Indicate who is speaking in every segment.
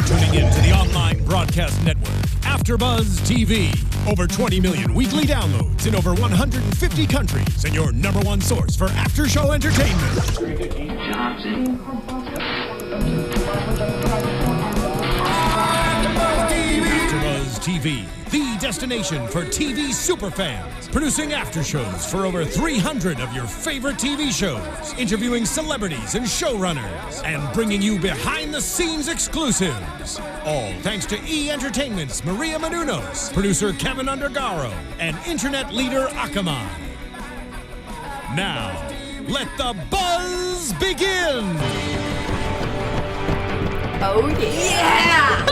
Speaker 1: tuning in to the online broadcast network, AFTERBUZZ TV. Over 20 million weekly downloads in over 150 countries, and your number one source for after-show entertainment. AFTERBUZZ TV, the destination for TV superfans. Producing after-shows for over 300 of your favorite TV shows. Interviewing celebrities and showrunners. And bringing you behind-the-scenes exclusives. All thanks to E! Entertainment's Maria Menounos, producer Kevin Undergaro, and internet leader Akamai. Now, let the buzz begin!
Speaker 2: Oh, yeah!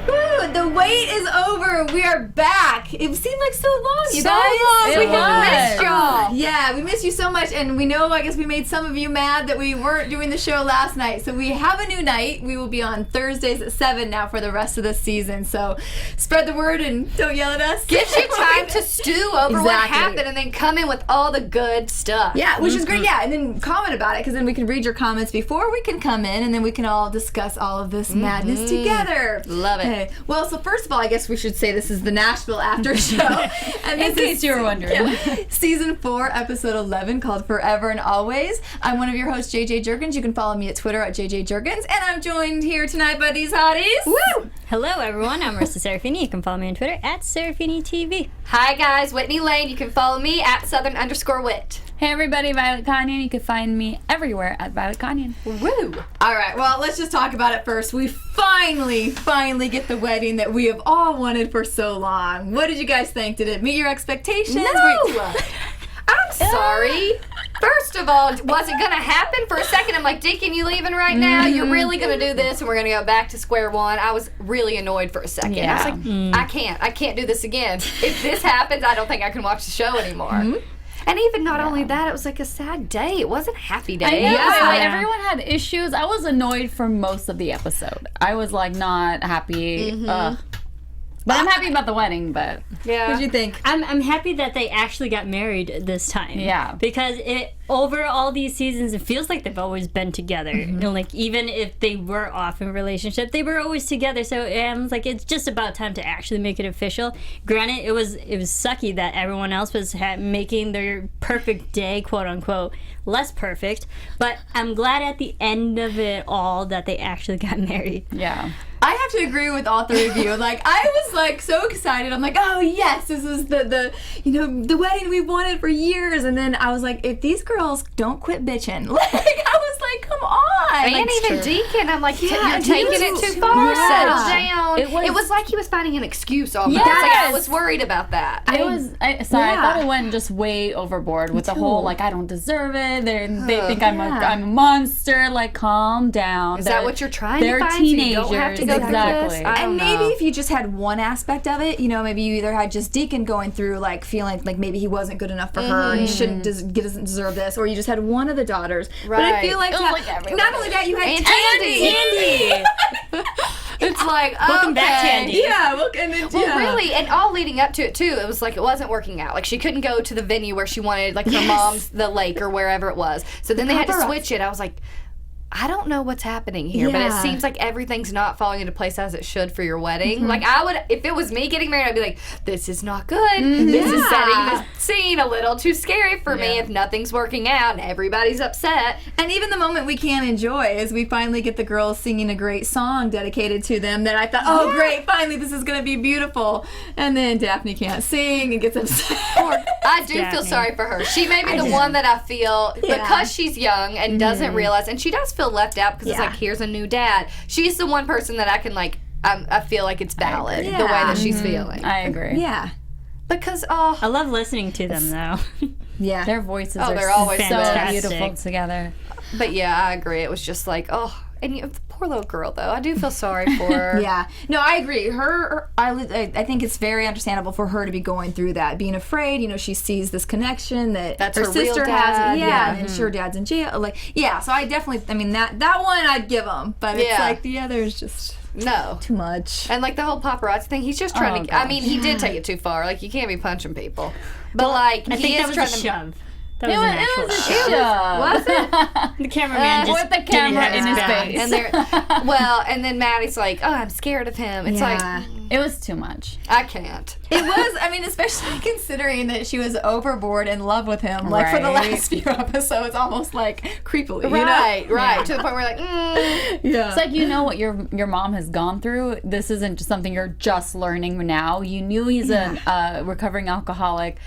Speaker 2: Woo, the wait is over. We are back. It seemed like so long, you guys.
Speaker 3: We have missed y'all.
Speaker 2: Yeah, we missed you so much, and we know, I guess we made some of you mad that we weren't doing the show last night. So we have a new night. We will be on Thursdays at 7 now for the rest of the season. So spread the word and don't yell at us.
Speaker 3: Gives you time to stew over what happened and then come in with all the good stuff.
Speaker 2: Yeah, which is great. Yeah, and then comment about it, because then we can read your comments before we can come in, and then we can all discuss all of this madness together.
Speaker 3: Love it.
Speaker 2: Okay. Well, so first of all, I guess we should say this is the Nashville After Show. And
Speaker 4: in case you were wondering.
Speaker 2: Season 4, episode 11, called Forever and Always. I'm one of your hosts, JJ Jurgens. You can follow me at Twitter at JJ Jurgens. And I'm joined here tonight by these hotties.
Speaker 3: Woo!
Speaker 5: Hello, everyone. I'm Marisa Serafini. You can follow me on Twitter at SerafiniTV.
Speaker 3: Hi, guys. Whitney Lane. You can follow me at Southern_Wit.
Speaker 4: Hey everybody, Violet Kanian. You can find me everywhere at Violet Kanian.
Speaker 3: Woo!
Speaker 2: All right, well, let's just talk about it first. We finally get the wedding that we have all wanted for so long. What did you guys think? Did it meet your expectations?
Speaker 3: No! I'm sorry. First of all, was it going to happen? For a second, I'm like, Deacon, you leaving right now? You're really going to do this, and we're going to go back to square one? I was really annoyed for a second.
Speaker 4: Yeah.
Speaker 3: I was like, I can't do this again. If this happens, I don't think I can watch the show anymore. And even not only that, it was like a sad day. It wasn't a happy day.
Speaker 4: I know. Everyone had issues. I was annoyed for most of the episode. I was like not happy. But I'm happy about the wedding, but
Speaker 3: yeah.
Speaker 2: What did you think?
Speaker 5: I'm happy that they actually got married this time.
Speaker 4: Yeah.
Speaker 5: Because over all these seasons, it feels like they've always been together. You know, like, even if they were off in a relationship, they were always together. So it's like, it's just about time to actually make it official. Granted, it was sucky that everyone else was making their perfect day, quote unquote, less perfect. But I'm glad at the end of it all that they actually got married.
Speaker 4: yeah.
Speaker 2: I have to agree with all three of you. Like, I was like so excited. I'm like, oh yes, this is the the wedding we wanted for years. And then I was like, if these girls don't quit bitching, like I was like, come on.
Speaker 3: And even Deacon, I'm like, you're taking it too far. Settle down. It was like he was finding an excuse almost.
Speaker 2: Yes.
Speaker 3: Like, I was worried about that.
Speaker 4: I thought it went just way overboard with the whole, like, I don't deserve it. They think I'm a monster. Like, calm down.
Speaker 3: Is that what you're trying to find?
Speaker 4: Teenagers.
Speaker 3: So you don't have to go
Speaker 4: Exactly.
Speaker 2: And maybe if you just had one aspect of it, maybe you either had just Deacon going through, like, feeling like maybe he wasn't good enough for her, he doesn't deserve this, or you just had one of the daughters.
Speaker 3: Right.
Speaker 2: But I feel like, not only that, you had Tandy.
Speaker 3: It's like,
Speaker 5: Welcome back, Tandy.
Speaker 2: Yeah,
Speaker 3: really, and all leading up to it too, it was like it wasn't working out. Like, she couldn't go to the venue where she wanted, like, her mom's, the lake or wherever it was. So then they had to switch it. I was like, I don't know what's happening here, but it seems like everything's not falling into place as it should for your wedding. Like, I would, if it was me getting married, I'd be like, this is not good. This is setting the scene a little too scary for me if nothing's working out and everybody's upset.
Speaker 2: And even the moment we can't enjoy is we finally get the girls singing a great song dedicated to them that I thought, oh, great, finally this is going to be beautiful. And then Daphne can't sing and gets upset.
Speaker 3: I do feel sorry for her. She may be the one that I feel, because she's young and doesn't realize, and she does feel left out because it's like, here's a new dad. She's the one person that I can, like, I feel like it's valid the way that she's feeling.
Speaker 4: I agree.
Speaker 2: Yeah.
Speaker 3: Because,
Speaker 5: I love listening to them, though.
Speaker 2: Yeah.
Speaker 4: Their voices
Speaker 3: they're
Speaker 4: are
Speaker 3: always
Speaker 4: so
Speaker 5: fantastic.
Speaker 4: beautiful together.
Speaker 3: But yeah, I agree. It was just like, and the poor little girl, though. I do feel sorry for her.
Speaker 2: Yeah. No, I agree. I think it's very understandable for her to be going through that, being afraid. She sees this connection that her sister
Speaker 3: real dad.
Speaker 2: has. And then her dad's in jail. Like, so I definitely, that one I'd give him. But it's like the others just...
Speaker 3: No.
Speaker 2: Too much.
Speaker 3: And, like, the whole paparazzi thing, he's just trying to... I mean, he did take it too far. Like, you can't be punching people. But, like,
Speaker 5: I think
Speaker 3: he
Speaker 5: that
Speaker 3: is
Speaker 5: was
Speaker 3: trying
Speaker 5: a
Speaker 3: to...
Speaker 5: shove. That was an actual
Speaker 4: it was a
Speaker 5: shot.
Speaker 4: show.
Speaker 3: Was it?
Speaker 5: The cameraman just
Speaker 4: with the camera in his face.
Speaker 3: And and then Maddie's like, "Oh, I'm scared of him." It's like,
Speaker 4: It was too much.
Speaker 3: I can't.
Speaker 2: It was, I mean, especially considering that she was overboard in love with him, like for the
Speaker 4: Right.
Speaker 2: last few episodes, almost like creepily, you know?
Speaker 3: Right. To the point where we're like,
Speaker 2: Yeah.
Speaker 4: It's like, you know what your mom has gone through. This isn't just something you're just learning now. You knew he's a recovering alcoholic.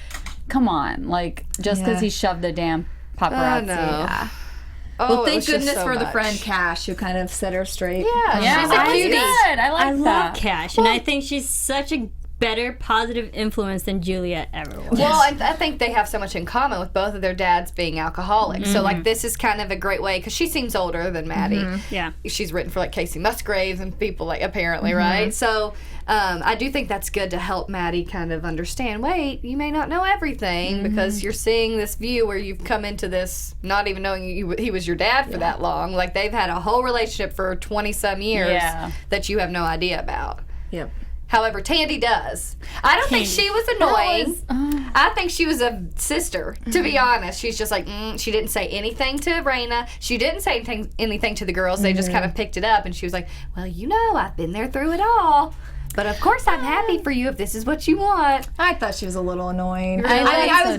Speaker 4: Come on, like just because he shoved a damn paparazzi.
Speaker 3: Oh, no.
Speaker 2: Yeah.
Speaker 3: oh,
Speaker 2: Well,
Speaker 3: it
Speaker 2: thank
Speaker 3: was just
Speaker 2: goodness
Speaker 3: so
Speaker 2: for the
Speaker 3: much.
Speaker 2: friend Cash who kind of set her straight.
Speaker 3: Yeah, she's a
Speaker 4: I
Speaker 3: cutie.
Speaker 4: good. I like
Speaker 5: I
Speaker 4: that.
Speaker 5: love Cash, and I think she's such a better positive influence than Juliette ever was.
Speaker 3: Well, I think they have so much in common with both of their dads being alcoholics. So, like, this is kind of a great way, because she seems older than Maddie.
Speaker 5: Yeah.
Speaker 3: She's written for, like, Casey Musgraves and people, like, apparently, right? So, I do think that's good to help Maddie kind of understand, wait, you may not know everything, because you're seeing this view where you've come into this not even knowing he was your dad for that long. Like, they've had a whole relationship for 20-some years that you have no idea about.
Speaker 2: Yep.
Speaker 3: However, Tandy does. I don't think she was annoying. I think she was a sister, to be honest. She's just like, she didn't say anything to Rayna. She didn't say anything to the girls. They just kind of picked it up, and she was like, well, you know, I've been there through it all. But of course, I'm happy for you if this is what you want.
Speaker 2: I thought she was a little annoying.
Speaker 3: Really?
Speaker 2: I was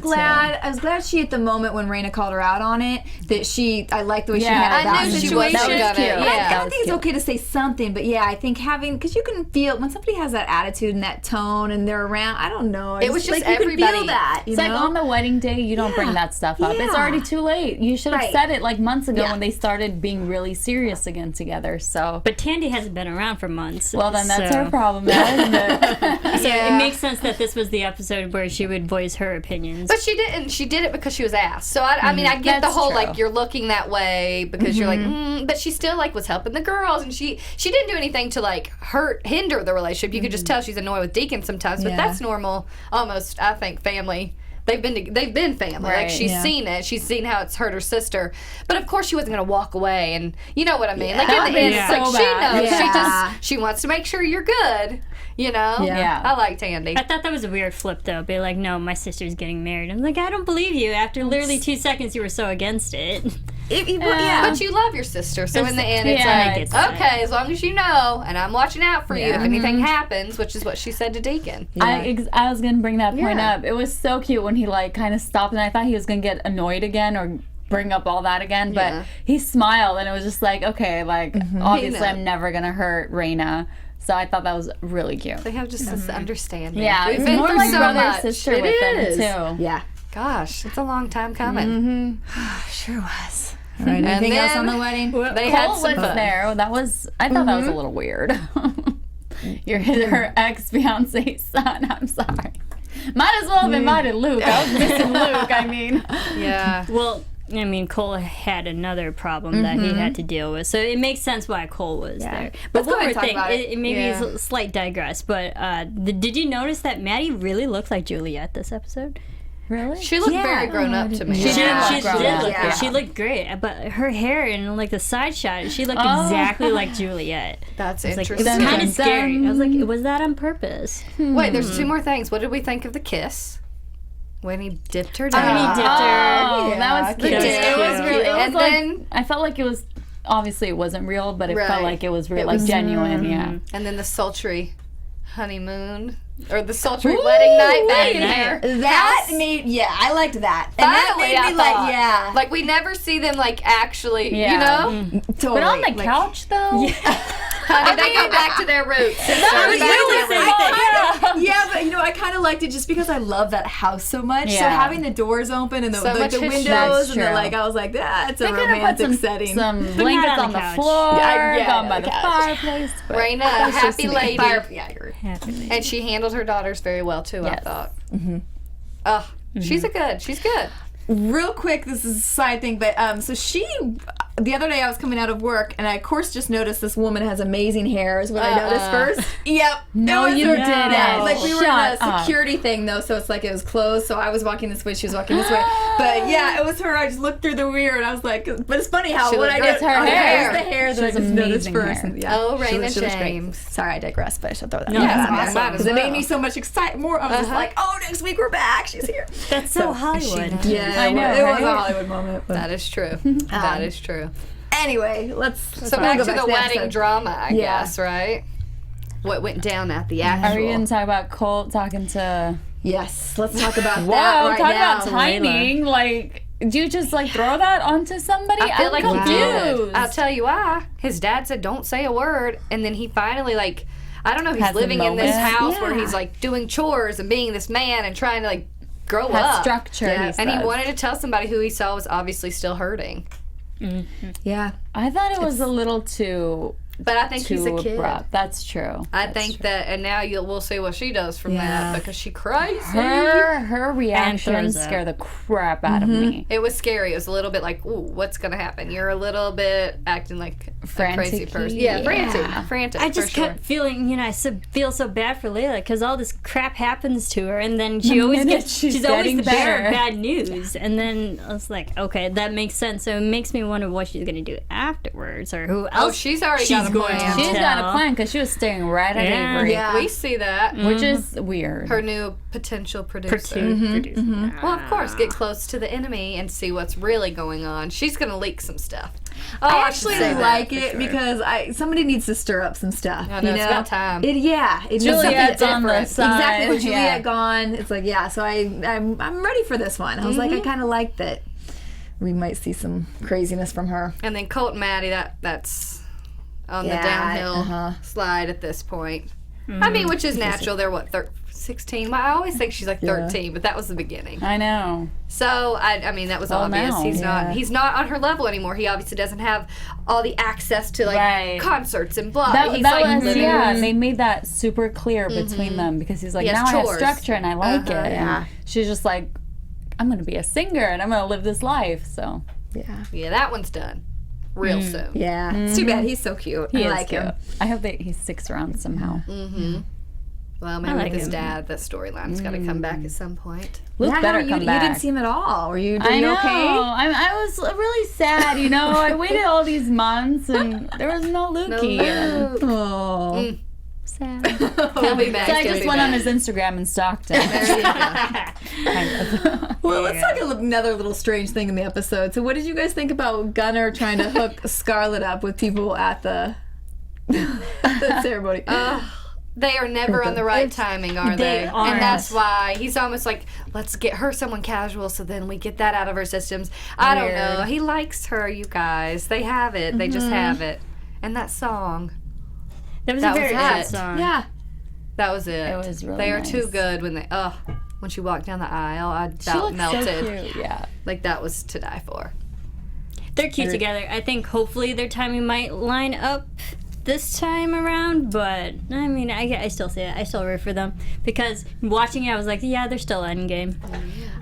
Speaker 2: glad she at the moment when Rayna called her out on it that I liked the way she had
Speaker 3: I
Speaker 2: that
Speaker 3: knew
Speaker 2: situation.
Speaker 3: she wasn't gonna.
Speaker 2: I
Speaker 3: Yeah.
Speaker 2: think it's okay to say something, but yeah, I think because you can feel when somebody has that attitude and that tone and they're around. I don't know.
Speaker 3: It was just
Speaker 2: like, you could
Speaker 3: everybody.
Speaker 2: feel that.
Speaker 4: It's like on the wedding day, you don't bring that stuff up. It's already too late. You should have said it like months ago when they started being really serious again together. So,
Speaker 5: But Tandy hasn't been around for months.
Speaker 4: well, then that's
Speaker 5: so.
Speaker 4: her problem, now, isn't it?
Speaker 5: So it makes sense that this was the episode where she would voice her opinions.
Speaker 3: But she didn't. She did it because she was asked. So I mean, I get the
Speaker 4: That's
Speaker 3: whole
Speaker 4: true.
Speaker 3: like you're looking that way because you're like, but she still like was helping the girls, and she didn't do anything to like hinder the relationship. You could just tell she's annoyed with Deacon sometimes, but that's normal. Almost, I think, family. They've been family.
Speaker 4: Right,
Speaker 3: Like she's seen it. She's seen how it's hurt her sister. But of course she wasn't gonna walk away, and you know what I mean. Like in the end, it's like
Speaker 4: so
Speaker 3: she
Speaker 4: bad.
Speaker 3: knows. She wants to make sure you're good. You know.
Speaker 4: Yeah.
Speaker 3: I like Tandy.
Speaker 5: I thought that was a weird flip, though. Be like, no, my sister's getting married. I'm like, I don't believe you. After literally 2 seconds, you were so against it.
Speaker 3: But you love your sister, so in the end, it's
Speaker 5: I
Speaker 3: like,
Speaker 5: get that.
Speaker 3: okay, as long as you know, and I'm watching out for you if anything happens, which is what she said to Deacon.
Speaker 4: I was gonna bring that point
Speaker 3: Yeah.
Speaker 4: up. It was so cute when he like kind of stopped, and I thought he was gonna get annoyed again or bring up all that again, but he smiled, and it was just like, okay, like obviously I'm never gonna hurt Rayna. So I thought that was really cute.
Speaker 3: They have just this understanding.
Speaker 4: Yeah,
Speaker 3: We've
Speaker 4: it's
Speaker 3: been
Speaker 4: more
Speaker 3: through
Speaker 4: like
Speaker 3: so
Speaker 4: brother
Speaker 3: much.
Speaker 4: sister
Speaker 3: It
Speaker 4: with
Speaker 3: is.
Speaker 4: them too.
Speaker 2: Yeah.
Speaker 3: Gosh, it's a long time coming.
Speaker 2: Sure was. All right. Anything else on the wedding?
Speaker 3: They had
Speaker 4: Colt
Speaker 3: some
Speaker 4: was
Speaker 3: fun.
Speaker 4: there. I thought that was a little weird. Her ex fiance's son. I'm sorry. Might as well have invited Luke. I was missing Luke. I mean,
Speaker 3: Yeah.
Speaker 5: Well, I mean, Cole had another problem that he had to deal with, so it makes sense why Cole was there. But
Speaker 2: Let's go
Speaker 5: one
Speaker 2: ahead
Speaker 5: more
Speaker 2: and talk
Speaker 5: thing,
Speaker 2: about it.
Speaker 5: it maybe is a slight digress, but did you notice that Maddie really looked like Juliette this episode?
Speaker 4: really?
Speaker 3: She looked very grown up to me.
Speaker 5: She
Speaker 4: Yeah.
Speaker 5: did
Speaker 4: Grown up,
Speaker 5: look
Speaker 2: yeah.
Speaker 5: She looked great, but her hair and like the side shot, she looked exactly like Juliette.
Speaker 3: That's
Speaker 5: It's like, it
Speaker 3: interesting.
Speaker 5: was kind of scary. I was like, was that on purpose?
Speaker 3: Wait, there's two more things. What did we think of the kiss? When he dipped her down.
Speaker 5: When he dipped her.
Speaker 4: Oh,
Speaker 2: Yeah,
Speaker 4: that was cute.
Speaker 5: cute.
Speaker 4: It was really. It was
Speaker 3: And
Speaker 4: like,
Speaker 3: then-
Speaker 4: I felt like it was. Obviously, it wasn't real, but it
Speaker 3: Right.
Speaker 4: felt like it was real,
Speaker 3: It
Speaker 4: like
Speaker 3: was-
Speaker 4: genuine. Yeah.
Speaker 3: And then the sultry honeymoon. Or the sultry wedding night back in there.
Speaker 2: That made, I liked that. And that
Speaker 3: Finally,
Speaker 2: made
Speaker 3: I
Speaker 2: me
Speaker 3: thought.
Speaker 2: like,
Speaker 3: Like, we never see them, like, actually,
Speaker 4: Yeah.
Speaker 3: you know?
Speaker 2: totally.
Speaker 4: But on the couch, though.
Speaker 3: Honey, they go back to their roots.
Speaker 2: Yeah, but you know, I kind of liked it just because I love that house so much. So
Speaker 4: Yeah.
Speaker 2: having the doors open and the,
Speaker 3: So much
Speaker 2: the
Speaker 3: history.
Speaker 2: windows and the,
Speaker 4: That's
Speaker 2: like,
Speaker 4: true.
Speaker 2: I was like, it's a
Speaker 4: They could have put
Speaker 2: romantic setting.
Speaker 4: some blankets
Speaker 5: on
Speaker 4: on
Speaker 5: the
Speaker 4: the
Speaker 5: couch.
Speaker 4: floor,
Speaker 2: Yeah,
Speaker 4: gone by
Speaker 2: on
Speaker 4: the
Speaker 2: the couch.
Speaker 4: fireplace. But
Speaker 3: Rayna, a happy lady.
Speaker 2: Yeah, you're
Speaker 5: Happily.
Speaker 3: And she handled her daughters very well, too, I
Speaker 4: Yes.
Speaker 3: thought. She's good. She's good.
Speaker 2: Real quick, this is a side thing, but so the other day I was coming out of work, and I, of course, just noticed this woman has amazing hair is what I noticed first. Yep.
Speaker 4: No, you didn't.
Speaker 2: Yeah, like we were
Speaker 4: Shut
Speaker 2: in a
Speaker 4: up.
Speaker 2: security thing, though, so it's like it was closed, so I was walking this way, she was walking this way. But yeah, it was her. I just looked through the mirror, and I was like, but it's funny how when I
Speaker 4: it's her hair.
Speaker 2: It's the hair that I
Speaker 4: She has
Speaker 2: just noticed
Speaker 4: amazing
Speaker 2: first.
Speaker 4: hair.
Speaker 2: And, yeah,
Speaker 3: Oh,
Speaker 2: she
Speaker 3: Rayna
Speaker 2: was great.
Speaker 3: James.
Speaker 2: Sorry, I digress, but I should throw that.
Speaker 5: No,
Speaker 2: out.
Speaker 5: that's
Speaker 2: Yeah,
Speaker 3: awesome. Might as
Speaker 2: because it made
Speaker 3: well.
Speaker 2: me so much excited. More, I was just like, oh, next week we're back. She's here.
Speaker 5: That's so Hollywood.
Speaker 2: Yeah,
Speaker 4: I know,
Speaker 2: it was
Speaker 4: right?
Speaker 2: a Hollywood moment. But
Speaker 3: That is true. That is true.
Speaker 2: anyway, let's.
Speaker 3: So back
Speaker 2: go
Speaker 3: to the
Speaker 2: the
Speaker 3: wedding
Speaker 2: episode.
Speaker 3: drama, I
Speaker 2: Yeah.
Speaker 3: guess, right? What went down at the actual?
Speaker 4: Are we going to talk about Colt talking to...
Speaker 2: Yes, let's talk about
Speaker 4: Whoa,
Speaker 2: that right
Speaker 4: talk
Speaker 2: now.
Speaker 4: about timing. Like, do you just, like, throw that onto somebody?
Speaker 3: I feel
Speaker 4: I'm
Speaker 3: like he did.
Speaker 4: confused.
Speaker 3: I'll tell you why. His dad said, "Don't say a word," and then he finally like, I don't know. He's
Speaker 4: Has a
Speaker 3: living in this
Speaker 4: moment.
Speaker 3: house where
Speaker 2: Yeah.
Speaker 3: he's like doing chores and being this man and trying to like grow
Speaker 4: Has
Speaker 3: up.
Speaker 4: structure,
Speaker 2: Yeah.
Speaker 4: he
Speaker 3: And he
Speaker 4: says.
Speaker 3: wanted to tell somebody who he saw was obviously still hurting.
Speaker 2: Yeah.
Speaker 4: I thought it was a little too
Speaker 3: But I think he's a kid.
Speaker 4: abrupt. That's true.
Speaker 3: I think that, and now we'll see what she does from
Speaker 2: Yeah.
Speaker 3: that because she crazy.
Speaker 4: Her reactions
Speaker 5: throws up.
Speaker 4: scare the crap out of me.
Speaker 3: It was scary. It was a little bit like, ooh, what's gonna happen? You're a little bit acting like a crazy
Speaker 4: Frantic-y.
Speaker 3: person. Yeah,
Speaker 4: Yeah.
Speaker 3: frantic.
Speaker 5: I just
Speaker 3: for sure.
Speaker 5: kept feeling, I feel so bad for Layla because all this crap happens to her, and then she always
Speaker 4: minute
Speaker 5: gets,
Speaker 4: she's
Speaker 5: she's always
Speaker 4: getting
Speaker 5: the bearer
Speaker 4: better.
Speaker 5: of bad news. And then I was like, okay, that makes sense. So it makes me wonder what she's gonna do afterwards, or who else
Speaker 3: she's already got a
Speaker 5: going
Speaker 3: plan.
Speaker 5: to
Speaker 4: She's
Speaker 5: tell.
Speaker 4: got a plan because she was staring right at
Speaker 5: Yeah.
Speaker 4: Avery,
Speaker 2: Yeah.
Speaker 3: We see that.
Speaker 4: which is weird.
Speaker 3: Her new potential producer.
Speaker 5: Producer.
Speaker 3: Well, of course, get close to the enemy and see what's really going on. She's gonna leak some stuff. Oh,
Speaker 2: I
Speaker 3: should
Speaker 2: actually
Speaker 3: say that
Speaker 2: like
Speaker 3: for
Speaker 2: it
Speaker 3: sure.
Speaker 2: because somebody needs to stir up some stuff.
Speaker 3: I know,
Speaker 2: you
Speaker 3: it's
Speaker 2: know?
Speaker 3: about time.
Speaker 2: It needs
Speaker 4: Juliette's
Speaker 2: something
Speaker 4: on the
Speaker 2: different.
Speaker 4: side.
Speaker 2: Exactly, with
Speaker 4: Yeah.
Speaker 2: Juliette gone, it's like so I'm ready for this one. I was like, I kind of like that. We might see some craziness from her.
Speaker 3: And then Colt and Maddie, that's on the
Speaker 2: Yeah,
Speaker 3: downhill slide at this point. I mean, which is natural. They're what, 16? Well, I always think she's like 13, but that was the beginning.
Speaker 4: I know.
Speaker 3: So I mean, that was obvious.
Speaker 4: now.
Speaker 3: He's not on her level anymore. He obviously doesn't have all the access to like
Speaker 4: Right.
Speaker 3: concerts and blah.
Speaker 4: That
Speaker 3: he's
Speaker 4: was,
Speaker 3: like living
Speaker 4: they made that super clear between them because he's like,
Speaker 3: He has
Speaker 4: now I have
Speaker 3: chores.
Speaker 4: structure and I like it.
Speaker 2: yeah.
Speaker 4: And she's just like, I'm going to be a singer and I'm going to live this life. So
Speaker 2: Yeah.
Speaker 3: Yeah, that one's done real soon.
Speaker 2: Yeah. It's too bad. He's so cute.
Speaker 4: he
Speaker 2: I
Speaker 4: is
Speaker 2: like
Speaker 4: cute.
Speaker 2: him.
Speaker 4: I hope that he sticks around somehow.
Speaker 3: Well, maybe
Speaker 5: like
Speaker 3: with his
Speaker 5: him.
Speaker 3: dad, that storyline's got to come back at some point.
Speaker 4: Luke
Speaker 2: Yeah,
Speaker 4: better
Speaker 2: you,
Speaker 4: come
Speaker 2: you
Speaker 4: back.
Speaker 2: didn't see him at all. Were you
Speaker 4: I know.
Speaker 2: okay?
Speaker 4: I was really sad, I waited all these months and there was no Lukey.
Speaker 3: Luke.
Speaker 2: Oh.
Speaker 4: Sad.
Speaker 3: He'll be back.
Speaker 4: So I
Speaker 3: he'll
Speaker 4: just
Speaker 3: be
Speaker 4: went on
Speaker 3: back.
Speaker 4: his Instagram and stalked him.
Speaker 2: Well, let's talk another little strange thing in the episode. So, what did you guys think about Gunnar trying to hook Scarlett up with people at the ceremony?
Speaker 3: They are never on the right timing, are they?
Speaker 5: aren't.
Speaker 3: And that's why he's almost like, let's get her someone casual so then we get that out of our systems. I don't know. He likes her, you guys. They have it. They just have it. And that song,
Speaker 5: That was
Speaker 3: That
Speaker 5: a very
Speaker 3: was
Speaker 5: good
Speaker 3: it.
Speaker 5: song.
Speaker 2: Yeah.
Speaker 3: that was it.
Speaker 4: It was really
Speaker 3: They are too
Speaker 4: nice.
Speaker 3: good when when she walked down the aisle, I
Speaker 4: She
Speaker 3: about
Speaker 4: looked
Speaker 3: melted.
Speaker 4: so cute. Yeah.
Speaker 3: Like that was to die for.
Speaker 5: They're cute together. I think hopefully their timing might line up this time around, but I mean, I still say it. I still root for them because watching it, I was like, yeah, they're still endgame.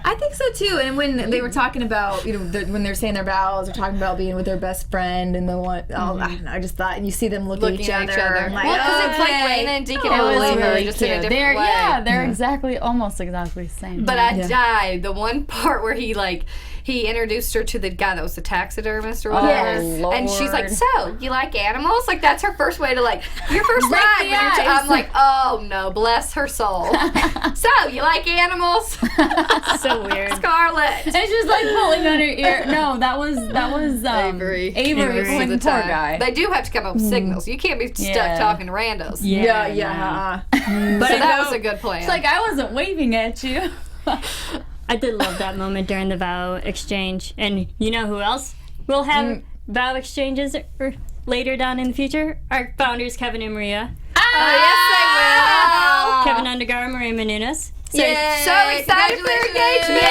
Speaker 2: I think so too. And when they were talking about, when they're saying their vows, they're talking about being with their best friend and the one. Oh, I don't know. I just thought, and you see them looking at each other. I'm like,
Speaker 3: Well, because it's like
Speaker 2: okay.
Speaker 3: Rayna and Deacon
Speaker 2: Oh,
Speaker 3: all
Speaker 2: it was
Speaker 3: over,
Speaker 2: really
Speaker 3: just in a
Speaker 4: Cute.
Speaker 3: different way.
Speaker 4: They're almost exactly the same.
Speaker 3: But I died. The one part where he introduced her to the guy that was the taxidermist or whatever.
Speaker 4: Oh,
Speaker 3: And she's like,
Speaker 4: Lord.
Speaker 3: so, you like animals? Like, that's her first way to, like, your first line.
Speaker 4: the
Speaker 3: when you're
Speaker 4: eyes.
Speaker 3: I'm like, oh, no, bless her soul. So, you like animals?
Speaker 5: So weird.
Speaker 3: Scarlett.
Speaker 4: And she's like pulling on her ear. No, that was
Speaker 3: Avery.
Speaker 4: Avery
Speaker 3: Most of
Speaker 4: when
Speaker 3: the
Speaker 4: poor
Speaker 3: time.
Speaker 4: guy.
Speaker 3: They do have to come up with signals. You can't be stuck
Speaker 4: Yeah.
Speaker 3: talking to randos.
Speaker 2: Yeah.
Speaker 5: But
Speaker 3: So that was a good plan.
Speaker 4: It's like I wasn't waving at you.
Speaker 5: I did love that moment during the vow exchange. And you know who else will have vow exchanges later down in the future? Our founders, Kevin and Maria.
Speaker 3: oh, yes, they will.
Speaker 5: Kevin Undergar and Maria Menounos.
Speaker 3: So excited for your engagement!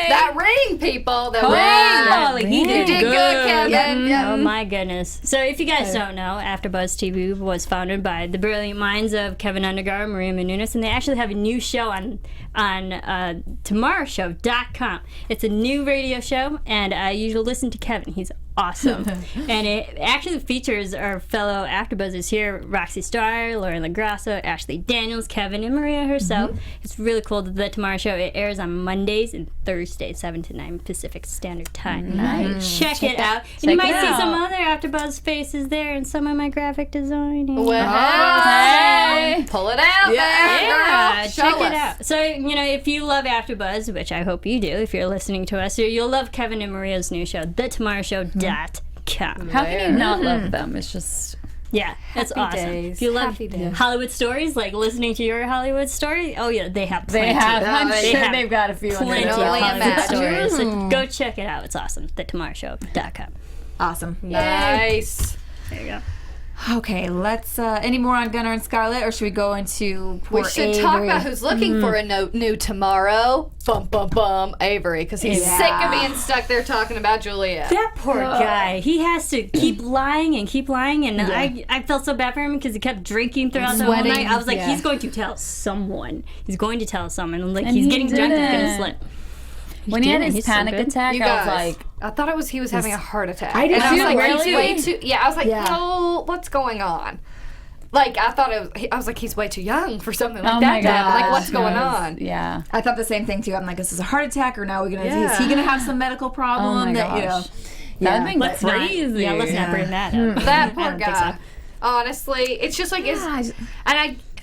Speaker 3: That ring, people. The ring.
Speaker 5: He
Speaker 3: You did good, Kevin.
Speaker 5: Oh my goodness. So if you guys don't know, AfterBuzz TV was founded by the brilliant minds of Kevin Undergaro, Maria Menounos, and they actually have a new show on tomorrowshow.com. It's a new radio show, and I usually listen to Kevin. He's awesome. And it actually features our fellow AfterBuzzers here, Roxy Starr, Lauren LaGrasso, Ashley Daniels, Kevin, and Maria herself. It's really cool. The Tomorrow Show, it airs on Mondays and Thursdays, 7 to 9 Pacific Standard Time.
Speaker 4: Nice.
Speaker 5: Check it out. And you might see some other AfterBuzz faces there and some of my graphic designing.
Speaker 3: Well, pull it out there.
Speaker 5: Check it out. So, if you love AfterBuzz, which I hope you do, if you're listening to us, you'll love Kevin and Maria's new show, thetomorrowshow.com.
Speaker 4: How can you not love them? It's just...
Speaker 5: Yeah, it's awesome. If you love Hollywood stories, like listening to your Hollywood story, oh yeah, they have plenty.
Speaker 4: I'm sure they've got a few
Speaker 5: plenty of
Speaker 3: Hollywood
Speaker 5: Hollywood stories. So go check it out. It's awesome. thetomorrowshow.com.
Speaker 2: Awesome.
Speaker 3: Nice.
Speaker 5: There you go.
Speaker 2: Okay, let's. Any more on Gunnar and Scarlett, or should we go into
Speaker 3: We should talk about who's looking for a new tomorrow. Bum, bum, bum. Avery, because he's sick of being stuck there talking about Juliette.
Speaker 5: That poor guy. He has to keep lying, and I felt so bad for him because he kept drinking throughout the whole night. I was like, he's going to tell someone. He's going to tell someone. Like, he's getting drunk, he's going to slip.
Speaker 4: When he had his panic attack,
Speaker 3: you
Speaker 4: guys,
Speaker 3: I was like, I thought he was having a heart attack.
Speaker 2: I did
Speaker 3: too. I was like,
Speaker 2: really?
Speaker 3: he's way too. Yeah, I was like, no, what's going on? Like, I thought I was like, he's way too young for something like that to happen. Like, what's going on?
Speaker 4: Yeah,
Speaker 2: I thought the same thing too. I'm like, is this a heart attack, or now is he gonna have some medical problem
Speaker 4: That'd been crazy.
Speaker 5: Let's not bring that up.
Speaker 3: That poor guy. Honestly, it's just like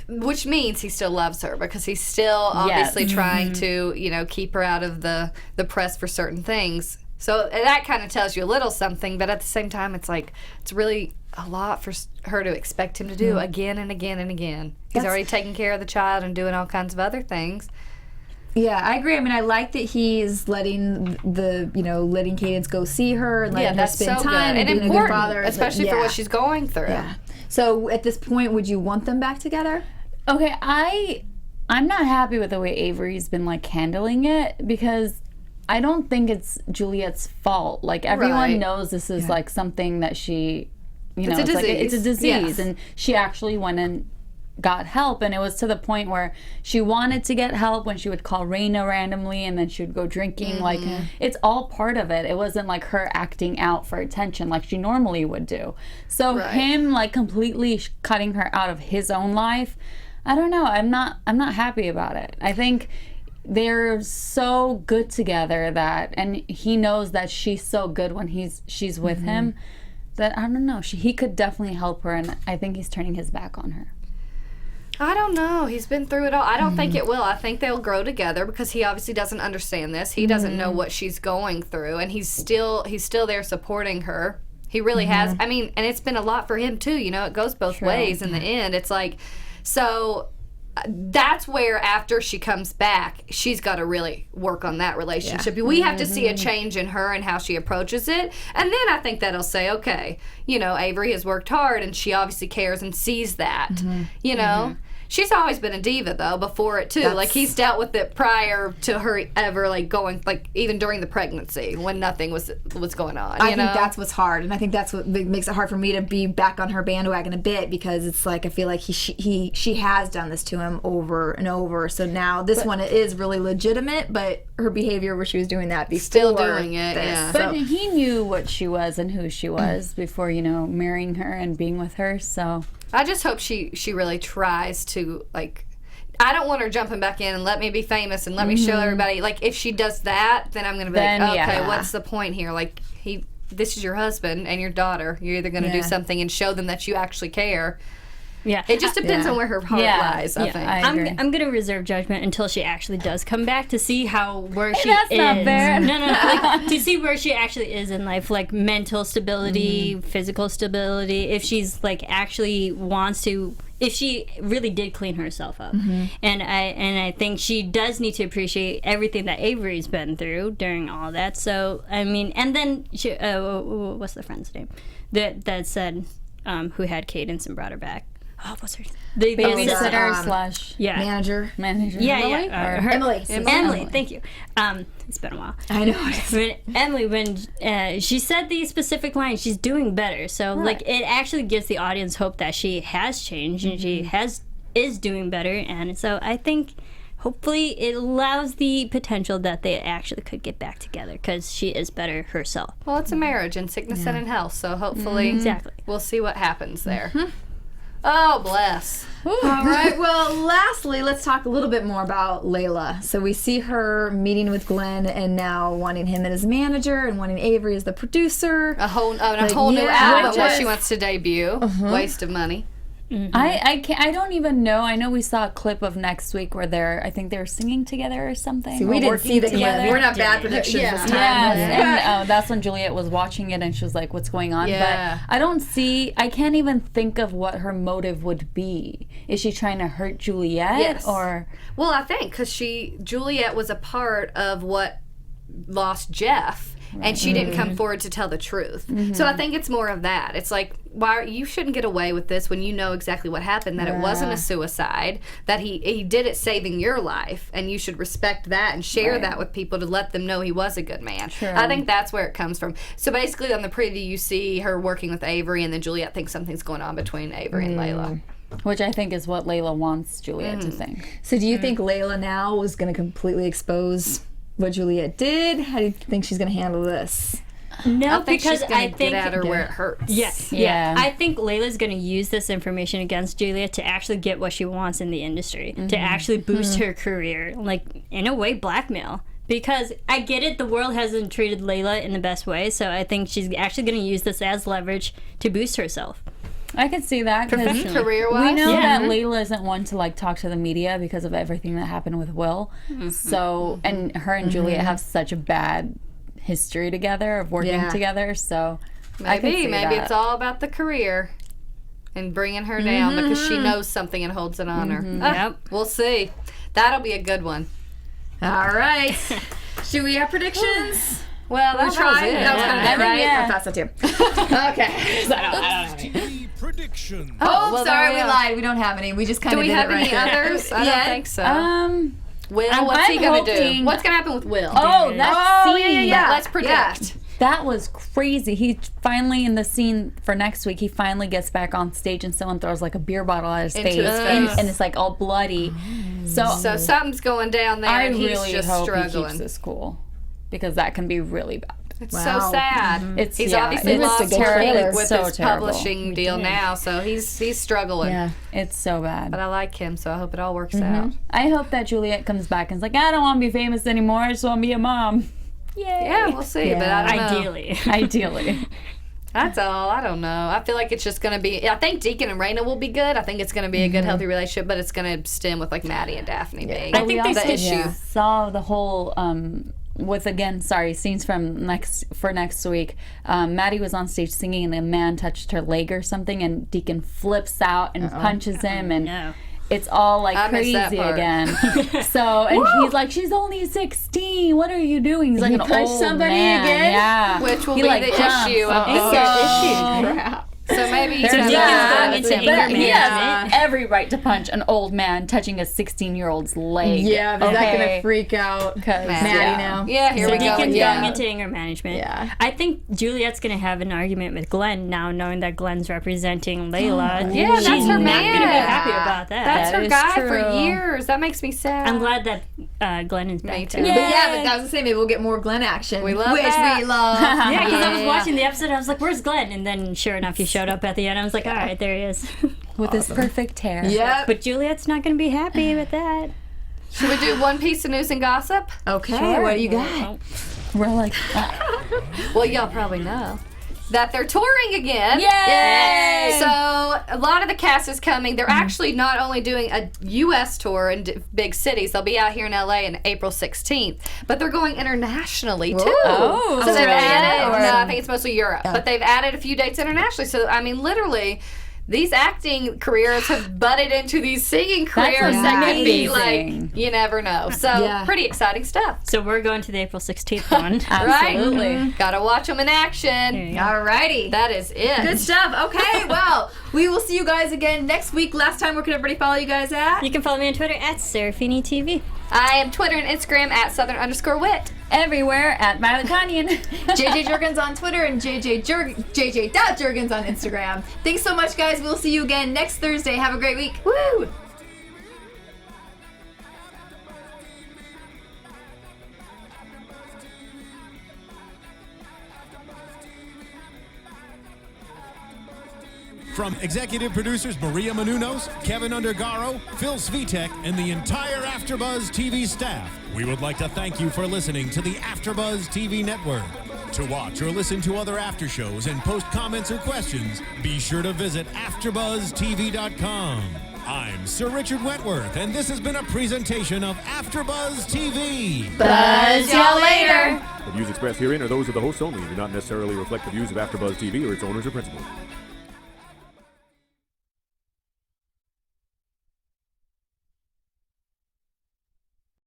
Speaker 3: which means he still loves her because he's still obviously trying to, keep her out of the press for certain things. So that kind of tells you a little something, but at the same time, it's like, it's really a lot for her to expect him to do again and again and again. He's already taking care of the child and doing all kinds of other things.
Speaker 2: Yeah, I agree. I mean, I like that he's letting letting Cadence go see her and letting her spend time
Speaker 3: and
Speaker 2: being
Speaker 3: important,
Speaker 2: a good father,
Speaker 3: especially for what she's going through.
Speaker 2: Yeah. So at this point, would you want them back together?
Speaker 4: Okay, I'm not happy with the way Avery's been like handling it because I don't think it's Juliette's fault. Like everyone knows this is like something that she, it's a disease, and she actually went and got help, and it was to the point where she wanted to get help when she would call Rayna randomly, and then she would go drinking. Like it's all part of it. It wasn't like her acting out for attention like she normally would do. So him like completely cutting her out of his own life, I don't know. I'm not happy about it. I think they're so good together and he knows that she's so good when she's with him that I don't know. He could definitely help her, and I think he's turning his back on her.
Speaker 3: I don't know. He's been through it all. I don't think it will. I think they'll grow together because he obviously doesn't understand this. He doesn't know what she's going through, and he's still there supporting her. He really has. I mean, and it's been a lot for him too. It goes both ways in the end. It's like, so that's where after she comes back, she's got to really work on that relationship. We have to see a change in her and how she approaches it, and then I think that'll say, okay, Avery has worked hard and she obviously cares and sees that. She's always been a diva though before it too. Like he's dealt with it prior to her ever like going, like even during the pregnancy when nothing was going on.
Speaker 2: I think that's what's hard, and I think that's what makes it hard for me to be back on her bandwagon a bit, because it's like I feel like she has done this to him over and over. So now this one is really legitimate, but her behavior where she was doing that before,
Speaker 3: still doing it. Yeah.
Speaker 4: But he knew what she was and who she was before marrying her and being with her. So
Speaker 3: I just hope she really tries to, like, I don't want her jumping back in and let me be famous and let me show everybody. Like, if she does that, then I'm going to be okay, what's the point here? Like, this is your husband and your daughter. You're either going to do something and show them that you actually care.
Speaker 5: Yeah.
Speaker 3: It just depends on where her heart lies, I think.
Speaker 5: I'm going to reserve judgment until she actually does come back to see where she is.
Speaker 4: That's not fair.
Speaker 5: No. Like, to see where she actually is in life, like mental stability, physical stability, if she's like actually wants to, if she really did clean herself up. And I think she does need to appreciate everything that Avery's been through during all that. So, I mean, and then she, what's the friend's name? That said, who had Cadence and brought her back? what's her
Speaker 4: The
Speaker 2: babysitter
Speaker 4: slash
Speaker 2: manager.
Speaker 5: Yeah.
Speaker 2: Emily.
Speaker 5: Emily, thank you. It's been a while.
Speaker 2: I know.
Speaker 5: When she said these specific lines, she's doing better. So like it actually gives the audience hope that she has changed and she is doing better. And so I think hopefully it allows the potential that they actually could get back together because she is better herself.
Speaker 3: Well, it's a marriage in sickness and in health, so hopefully we'll see what happens there. Oh, bless.
Speaker 2: All right. Well, lastly, let's talk a little bit more about Layla. So we see her meeting with Glenn and now wanting him as manager and wanting Avery as the producer.
Speaker 3: A whole new album where she wants to debut. Waste of money.
Speaker 4: I don't even know. I know we saw a clip of next week where I think they're singing together or something.
Speaker 2: See, we didn't see the clip. We're not bad predictions this time.
Speaker 4: And that's when Juliette was watching it and she was like, what's going on?
Speaker 3: Yeah.
Speaker 4: But I can't even think of what her motive would be. Is she trying to hurt Juliette?
Speaker 3: Yes.
Speaker 4: Or?
Speaker 3: Well, I think because Juliette was a part of what lost Jeff. And she didn't come forward to tell the truth. So I think it's more of that. It's like, you shouldn't get away with this when you know exactly what happened, that it wasn't a suicide, that he did it saving your life, and you should respect that and share that with people to let them know he was a good man.
Speaker 4: True.
Speaker 3: I think that's where it comes from. So basically on the preview you see her working with Avery, and then Juliette thinks something's going on between Avery and Layla.
Speaker 4: Which I think is what Layla wants Juliette to think.
Speaker 2: So do you think Layla now is going to completely expose what Juliette did? How do you think she's going to handle this?
Speaker 5: No,
Speaker 3: I think
Speaker 5: because
Speaker 3: she's going to get at her where it hurts.
Speaker 5: Yeah. I think Layla's going to use this information against Juliette to actually get what she wants in the industry, to actually boost her career, like in a way blackmail. Because I get it, the world hasn't treated Layla in the best way, so I think she's actually going to use this as leverage to boost herself.
Speaker 4: I could see that.
Speaker 3: Career-wise?
Speaker 4: We know that Layla isn't one to talk to the media because of everything that happened with Will. So, and her and Juliette have such a bad history together of working together. So
Speaker 3: maybe it's all about the career and bringing her down because she knows something and holds it on her. Yep. We'll see. That'll be a good one.
Speaker 2: All right. Should we have predictions?
Speaker 3: Well, that was it.
Speaker 2: That was kind of it, right?
Speaker 4: Yeah.
Speaker 2: I thought so too. Okay. I don't know.
Speaker 1: Predictions.
Speaker 2: Oh, sorry, we lied. We don't have any. We just kind of did it right.
Speaker 3: Do we have any others? I don't think so. Will, what's he going to do? What's going to happen with Will? Let's predict.
Speaker 2: Yeah.
Speaker 4: That was crazy. He finally, in the scene for next week, he finally gets back on stage and someone throws like a beer bottle at his face. And it's like all bloody. So
Speaker 3: something's going down there and he's
Speaker 4: really
Speaker 3: just
Speaker 4: hope
Speaker 3: struggling.
Speaker 4: he keeps this cool because that can be really bad.
Speaker 3: It's so sad.
Speaker 4: He's
Speaker 3: obviously lost
Speaker 2: terrible.
Speaker 3: with his publishing deal now, so he's struggling.
Speaker 4: Yeah, it's so bad.
Speaker 3: But I like him, so I hope it all works out.
Speaker 4: I hope that Juliette comes back and is like, I don't want to be famous anymore. I just want to be a mom. Yay.
Speaker 3: Yeah, we'll see.
Speaker 2: Yeah.
Speaker 3: But I don't know.
Speaker 4: Ideally.
Speaker 3: That's all. I don't know. I feel like it's just going to be... I think Deacon and Rayna will be good. I think it's going to be a good, healthy relationship, but it's going to stem with, like, Maddie and Daphne being
Speaker 5: I think
Speaker 3: the issue.
Speaker 4: Saw the whole... with scenes from next week. Maddie was on stage singing and a man touched her leg or something and Deacon flips out and punches him and it's all like crazy again. So and he's like, she's only 16. What are you doing? He's like an old
Speaker 2: somebody
Speaker 4: man.
Speaker 2: again?
Speaker 4: Yeah,
Speaker 3: Which will be the issue of this issue.
Speaker 2: Crap.
Speaker 3: So maybe he's
Speaker 5: Deacon's going into anger management.
Speaker 4: He has every right to punch an old man touching a 16-year-old's leg.
Speaker 2: Yeah, but is that going to freak out Maddie now?
Speaker 3: Yeah, here we go.
Speaker 5: Deacon's going into anger management.
Speaker 2: Yeah.
Speaker 5: I think Juliette's going to have an argument with Glenn now, knowing that Glenn's representing Layla.
Speaker 3: Yeah, that's
Speaker 5: She's
Speaker 3: her
Speaker 5: not
Speaker 3: man.
Speaker 5: going to be happy about that.
Speaker 3: That's her
Speaker 4: is
Speaker 3: guy
Speaker 4: true.
Speaker 3: for years. That makes me sad.
Speaker 5: I'm glad that Glenn is back.
Speaker 3: Me too.
Speaker 2: But yeah, but I was saying maybe we'll get more Glenn action.
Speaker 3: We love
Speaker 2: which
Speaker 3: that.
Speaker 2: we love.
Speaker 5: Yeah, because I was watching the episode, I was like, where's Glenn? And then sure enough, he showed up at the end. I was like, all right, there he is.
Speaker 4: With his perfect hair.
Speaker 2: Yep.
Speaker 5: But Juliet's not going to be happy with that.
Speaker 3: Should we do one piece of news and gossip?
Speaker 2: Okay, what do you got?
Speaker 4: We're like,
Speaker 3: Well, y'all probably know that they're touring again.
Speaker 4: Yay!
Speaker 3: So a lot of the cast is coming. They're actually not only doing a U.S. tour in big cities. They'll be out here in L.A. on April 16th, but they're going internationally too.
Speaker 4: Oh,
Speaker 3: so they've
Speaker 2: Australia
Speaker 3: added.
Speaker 2: or-
Speaker 3: No, I think it's mostly Europe, but they've added a few dates internationally. So I mean, literally. these acting careers have butted into these singing careers that could be like, you never know. So pretty exciting stuff.
Speaker 5: So we're going to the April 16th one.
Speaker 4: Absolutely.
Speaker 3: Right? Gotta watch them in action.
Speaker 2: Alrighty.
Speaker 3: That is it.
Speaker 2: Good stuff. Okay, well, we will see you guys again next week. Last time, where can everybody follow you guys at?
Speaker 5: You can follow me on Twitter at Serafini TV.
Speaker 3: I am Twitter and Instagram at Southern_wit.
Speaker 4: Everywhere at Violet Kanian.
Speaker 2: JJ Jurgens on Twitter and JJ.Jurgens on Instagram. Thanks so much, guys. We'll see you again next Thursday. Have a great week. Woo!
Speaker 1: From executive producers Maria Menounos, Kevin Undergaro, Phil Svitek, and the entire AfterBuzz TV staff, we would like to thank you for listening to the AfterBuzz TV network. To watch or listen to other after shows and post comments or questions, be sure to visit AfterBuzzTV.com. I'm Sir Richard Wentworth, and this has been a presentation of AfterBuzz TV.
Speaker 2: Buzz y'all later.
Speaker 6: The views expressed herein are those of the hosts only and do not necessarily reflect the views of AfterBuzz TV or its owners or principals.